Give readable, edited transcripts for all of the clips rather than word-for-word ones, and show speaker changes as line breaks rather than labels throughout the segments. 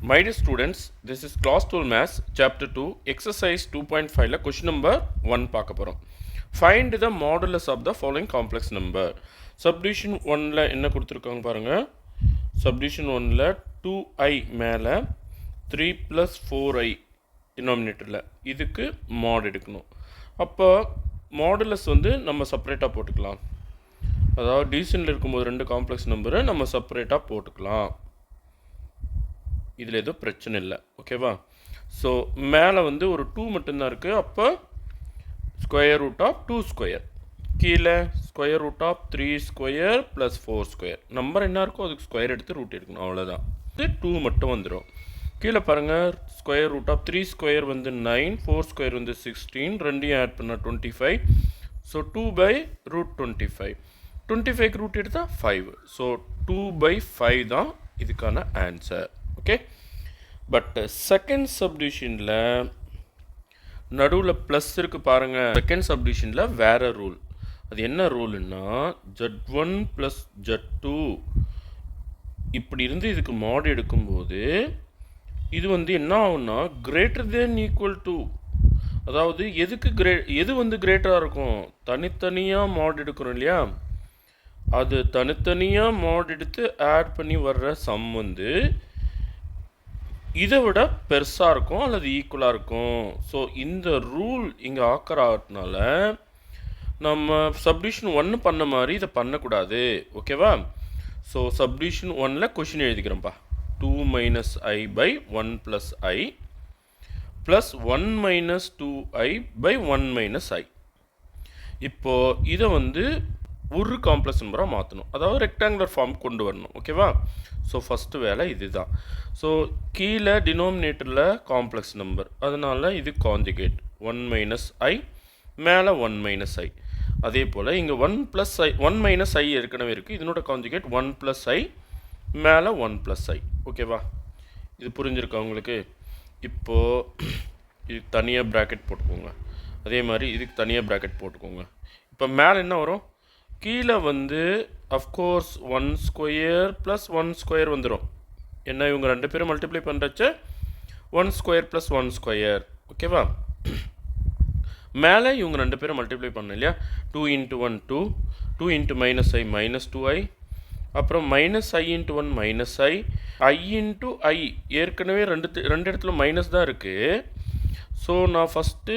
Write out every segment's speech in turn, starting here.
My dear students, this is class 12 maths chapter 2 exercise 2.5 question number 1 பார்க்க போறோம். Find the modulus of the following complex number. Subdivision 1ல என்ன கொடுத்திருக்காங்க பாருங்க. Subdivision 1ல 2i மேல 3 plus 4i denominatorல இதுக்கு mod எடுக்கணும். அப்போ modulus வந்து நம்ம செப்பரேட்டா போட்டுக்கலாம். அதாவது டிவிஷன்ல இருக்கும்போது ரெண்டு காம்ப்ளெக்ஸ் நம்பரை நம்ம செப்பரேட்டா போட்டுக்கலாம். இதில் எதுவும் பிரச்சனை இல்லை, ஓகேவா? ஸோ மேலே வந்து ஒரு 2 மட்டும்தான் இருக்குது. அப்போ ஸ்கொயர் ரூட் ஆஃப் 2 ஸ்கொயர், கீழே square root of 3 square plus 4 square. Number என்ன இருக்கோ அதுக்கு ஸ்கொயர் எடுத்து ரூட் எடுக்கணும், அவ்வளோதான். இது 2 மட்டும் வந்துடும். கீழே பாருங்கள், ஸ்கொயர் ரூட் ஆஃப் 3 ஸ்கொயர் வந்து 9, 4 ஸ்கொயர் வந்து 16, ரெண்டையும் ஆட் பண்ணால் 25. ஸோ 2/√25, 25க்கு ரூட் எடுத்தால் 5. ஸோ 2/5 தான் இதுக்கான ஆன்சர். ஓகே, பட் செகண்ட் சப்டிவிஷனில் நடுவில் ப்ளஸ் இருக்குது பாருங்கள். செகண்ட் சப்டிவிஷனில் வேறு ரூல். அது என்ன ரூல்னா, Z1 ப்ளஸ் Z2 இப்படி இருந்து இதுக்கு மாட் எடுக்கும்போது இது வந்து என்ன ஆகும்னா கிரேட்டர் தென் ஈக்குவல் டு, அதாவது எது வந்து கிரேட்டராக இருக்கும், தனித்தனியாக மாட் எடுக்கிறோம் இல்லையா, அது தனித்தனியாக மாட் எடுத்து ஆட் பண்ணி வர்ற சம் வந்து இதை விட பெருசாக இருக்கும் அல்லது ஈக்குவலாக இருக்கும். ஸோ இந்த ரூல் இங்கே ஆக்கர் ஆகிறதுனால நம்ம சப்டிவிஷன் 1 பண்ண மாதிரி இதை பண்ணக்கூடாது, ஓகேவா? ஸோ சப்டிவிஷன் 1ல் கொஷின் எழுதிக்கிறோம்ப்பா. 2 - i by 1 + i plus 1 - 2i by 1 - i. இப்போது இதை வந்து ஒரு காம்ப்ளெக்ஸ் நம்பராக மாற்றணும், அதாவது ரெக்டாங்குலர் ஃபார்ம் கொண்டு வரணும், ஓகேவா? ஸோ ஃபஸ்ட்டு வேலை இது தான். ஸோ கீழே டினோமினேட்டரில் காம்ப்ளெக்ஸ் நம்பர், அதனால் இது காஞ்சுகேட் 1 - i, மேலே 1 - i. அதே போல் இங்கே 1 + i, 1 - i ஏற்கனவே இருக்குது, இதனோட காஞ்சுகேட் 1 + i, மேலே 1 + i. ஓகேவா? இது புரிஞ்சிருக்கா உங்களுக்கு? இப்போது இது தனியாக ப்ராக்கெட் போட்டுக்கோங்க, அதே மாதிரி இதுக்கு தனியாக ப்ராக்கெட் போட்டுக்கோங்க. இப்போ மேலே என்ன வரும், கீழே வந்து அஃப்கோர்ஸ் 1 ஸ்கொயர் ப்ளஸ் 1 ஸ்கொயர் வந்துடும். என்ன, இவங்க ரெண்டு பேரும் மல்டிப்ளை பண்ணுறச்ச 1 ஸ்கொயர் ப்ளஸ் 1 ஸ்கொயர், ஓகேவா? மேலே இவங்க ரெண்டு பேரும் மல்டிப்ளை பண்ணணும் இல்லையா, 2 × 1 2, 2 × -i -2i, அப்புறம் -i × 1 -i, i × i ஏற்கனவே ரெண்டு இடத்துல மைனஸ் தான் இருக்குது. ஸோ நான் first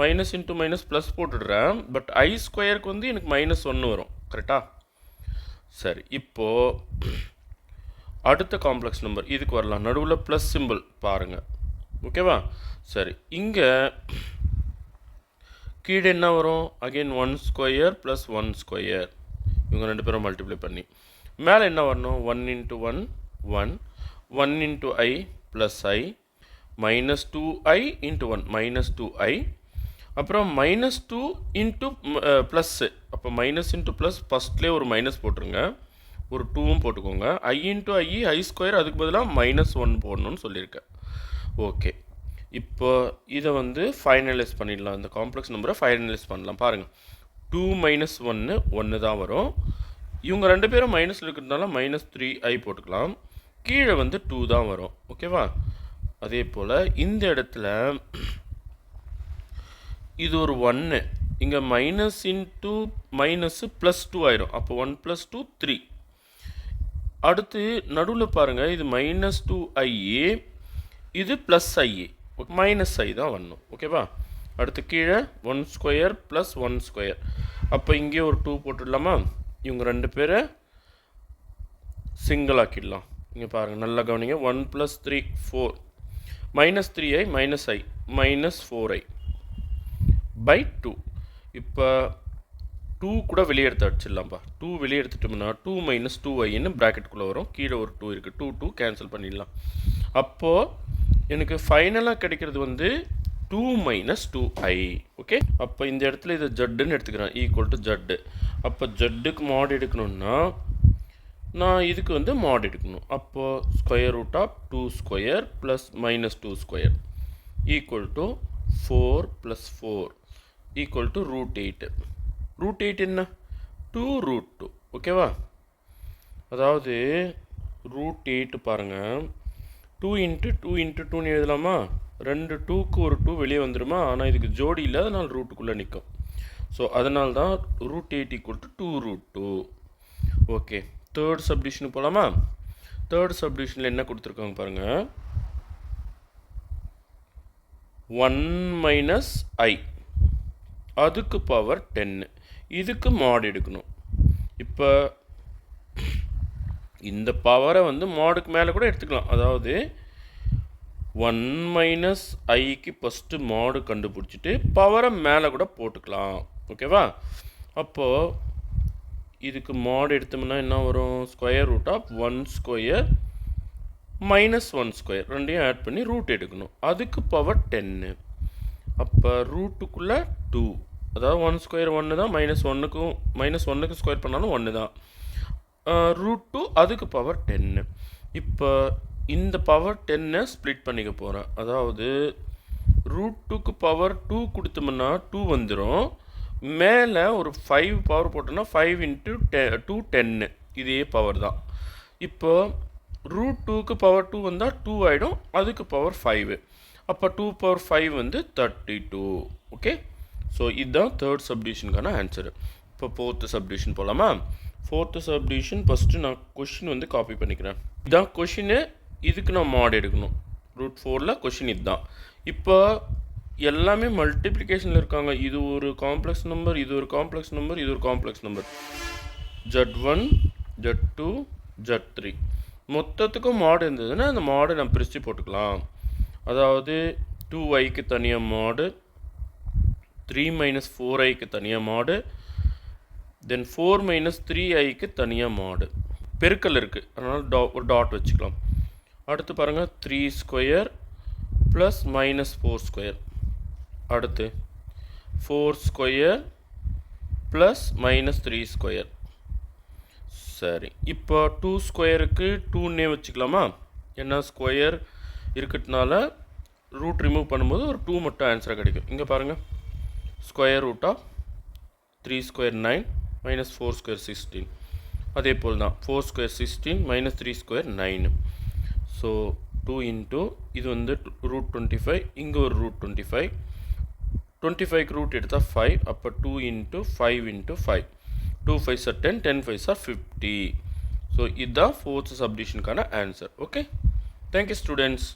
minus into minus plus போட்டுடுறேன். பட் ஐ ஸ்கொயருக்கு வந்து எனக்கு -1 வரும், கரெக்டாக? சரி, இப்போது அடுத்த காம்ப்ளெக்ஸ் நம்பர் இதுக்கு வரலாம். நடுவில் ப்ளஸ் சிம்பிள் பாருங்கள், ஓகேவா? சரி, இங்கே கீழே என்ன வரும், அகெயின் 1 ஸ்கொயர் ப்ளஸ் 1 ஸ்கொயர், இவங்க ரெண்டு பேரும் மல்டிப்ளை பண்ணி மேலே என்ன வரணும், 1 × 1 1, 1 × i plus i, -2i × 1 -2i, அப்புறம் -2 × ப்ளஸ்ஸு. அப்போ மைனஸ் இன்ட்டு ப்ளஸ் ஃபஸ்ட்லேயே ஒரு மைனஸ் போட்டுருங்க, ஒரு 2வும் போட்டுக்கோங்க. i × i, i ஸ்கொயர், அதுக்கு பதிலாக -1 போடணும்னு சொல்லியிருக்கேன். ஓகே, இப்போ இதை வந்து ஃபைனலைஸ் பண்ணிடலாம். இந்த காம்ப்ளெக்ஸ் நம்பரை ஃபைனலைஸ் பண்ணலாம். பாருங்கள், 2 - 1 1 தான் வரும். இவங்க ரெண்டு பேரும் மைனஸில் இருக்கிறதுனால -3i போட்டுக்கலாம். கீழே வந்து 2 தான் வரும், ஓகேவா? அதே போல் இந்த இடத்துல இது ஒரு 1, இங்கே மைனஸ் இன்ட்டு மைனஸு +2 ஆயிரும். அப்போ 1 + 2 3. அடுத்து நடுவில் பாருங்கள், இது -2i, இது +i, -i தான் வரணும், ஓகேவா? அடுத்து கீழே 1 ஸ்கொயர் ப்ளஸ் 1 ஸ்கொயர். அப்போ இங்கே ஒரு 2 போட்டுடலாமா? இவங்க ரெண்டு பேரை சிங்கிள் ஆக்கிடலாம். இங்கே பாருங்கள், நல்லா கவனிங்க. 1 + 3 4, -3i -i -4i by 2. இப்போ 2 கூட வெளியே எடுத்து அடிச்சிடலாம்ப்பா. 2 வெளியே எடுத்துட்டோம்னா 2 - 2iன்னு ப்ராக்கெட்டுக்குள்ளே வரும். கீழே ஒரு 2 இருக்குது, 2 கேன்சல் பண்ணிடலாம். அப்போது எனக்கு ஃபைனலாக கிடைக்கிறது வந்து 2 - 2i. ஓகே, அப்போ இந்த இடத்துல இதை ஜட்டுன்னு எடுத்துக்கிறேன், ஈக்குவல் டு ஜட்டு. அப்போ ஜட்டுக்கு மாட் எடுக்கணும்னா நான் இதுக்கு வந்து மாட் எடுக்கணும். அப்போது square root of 2 square plus -2 square equal to 4 + 4 equal to √8. √8 என்ன, 2√2, ஓகேவா? அதாவது √8 பாருங்கள், 2 இன்ட்டு 2 இன்ட்டு 2ன்னு எழுதலாமா? ரெண்டு 2க்கு ஒரு 2 வெளியே வந்துடுமா? ஆனால் இதுக்கு ஜோடி இல்லை, அதனால் ரூட்டுக்குள்ளே நிற்கும். ஸோ அதனால தான் √8 = 2√2. ஓகே, தேர்ட் சப்டிஷனுக்கு போகலாமா? தேர்ட் சப்டிஷனில் என்ன கொடுத்துருக்காங்க பாருங்கள். 1 - I அதுக்கு பவர் 10. இதுக்கு மாட் எடுக்கணும். இப்போ இந்த பவரை வந்து மாடுக்கு மேலே கூட எடுத்துக்கலாம். அதாவது 1 - Iக்கு ஃபஸ்ட்டு மாடு கண்டுபிடிச்சிட்டு பவரை மேலே கூட போட்டுக்கலாம். ஓகேவா? அப்போது இதுக்கு மாடு எடுத்தோம்னா என்ன வரும்? √1² -1², ரெண்டையும் ஆட் பண்ணி ரூட் எடுக்கணும். அதுக்கு பவர் 10. அப்போ ரூட்டுக்குள்ளே 2, அதாவது 1² 1 தான், -1க்கு ஸ்கொயர் பண்ணாலும் 1 தான். √2 அதுக்கு பவர் 10. இப்போ இந்த பவர் 10 ஸ்ப்ளிட் பண்ணிக்க போகிறேன். அதாவது √2க்கு பவர் 2 கொடுத்தோம்னா 2 வந்துடும். மேலே ஒரு 5 பவர் போட்டோம்னா 5 × 2 10, இதே பவர் தான். இப்போ √2க்கு பவர் 2 வந்தால் 2 ஆகிடும், அதுக்கு பவர் 5. அப்போ 2⁵ வந்து 32. ஓகே, ஸோ இதுதான் தேர்ட் சப்டிவிஷனுக்கான ஆன்சரு. இப்போ ஃபோர்த்து சப்டிவிஷன் போகலாமா? ஃபோர்த்து சப்டிவிஷன் ஃபஸ்ட்டு நான் கொஷின் வந்து காப்பி பண்ணிக்கிறேன். இதுதான் கொஷினு, இதுக்கு நான் மாட் எடுக்கணும். √4ல் கொஷின் இதுதான். இப்போ எல்லாமே மல்டிப்ளிகேஷனில் இருக்காங்க. இது ஒரு காம்ப்ளெக்ஸ் நம்பர், இது ஒரு காம்ப்ளெக்ஸ் நம்பர், இது ஒரு complex number. Z1 Z2 Z3 மொத்தத்துக்கும் மாடு இருந்ததுன்னா அந்த மாடை நம்ம பிரித்து போட்டுக்கலாம். அதாவது 2iக்கு தனியாக மாடு, 3 - 4iக்கு தனியாக மாடு, தென் 4 - 3iக்கு தனியாக மாடு. பெருக்கல் இருக்குது, அதனால் ஒரு டாட் வச்சுக்கலாம். அடுத்து பாருங்கள், 3² + -4². அடுத்து 4² + -3². சரி, இப்போ 2²க்கு 2ன்னே வச்சுக்கலாமா? ஏன்னா ஸ்கொயர் இருக்கிறதுனால ரூட் ரிமூவ் பண்ணும்போது ஒரு 2 மட்டும் ஆன்சராக கிடைக்கும். இங்கே பாருங்கள், √3² 9 -4² 16. அதே போல் தான் 4² 16 -3² 9. ஸோ 2 இன்ட்டு இது வந்து √25, இங்கே ஒரு √25. 25க்கு ரூட் எடுத்தால் 5. அப்போ 2 × 5 × 5. 2 5s are 10, 10 5s are 50. So இதுதான் ஃபோர்த் சப்டிவிஷனுக்கான ஆன்சர். Okay, thank you students.